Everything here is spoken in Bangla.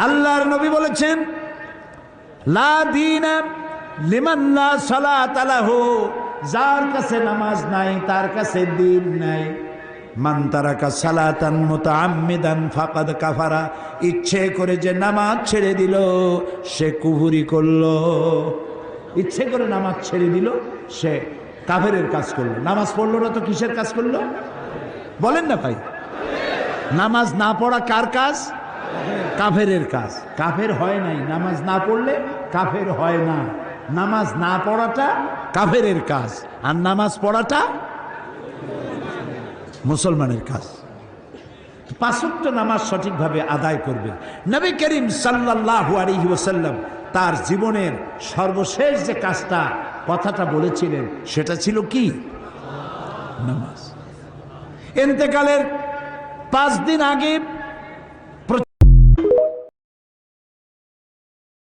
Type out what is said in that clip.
আল্লাহর নবী বলেছেন, লা দীনা লিমান লা সালাত লাহু, যার কাছে নামাজ নাই তার কাছে দ্বীন নাই। মান তারাকা সালাতান মুতাআম্মিদান ফাকাদ কাফারা, ইচ্ছে করে যে নামাজ ছেড়ে দিল সে কুফরি করলো। ইচ্ছে করে নামাজ ছেড়ে দিল সে কাফেরের কাজ করলো। নামাজ পড়লো না তো কিসের কাজ করলো বলেন না ভাই? নামাজ না পড়া কার কাজ? কাফেরের কাজ। কাফের হয় নাই, নামাজ না পড়লে কাফের হয় না। নামাজ না পড়াটা কাফেরের কাজ, আর নামাজ পড়াটা মুসলমানের কাজ। পাঁচ ওয়াক্ত নামাজ সঠিকভাবে আদায় করবে। নবী করিম সাল্লাল্লাহু আলাইহি ওয়াসাল্লাম তার জীবনের সর্বশেষ যে কাজটা কথাটা বলেছিলেন সেটা ছিল কি? নামাজ। ইন্তেকালের 5 দিন আগে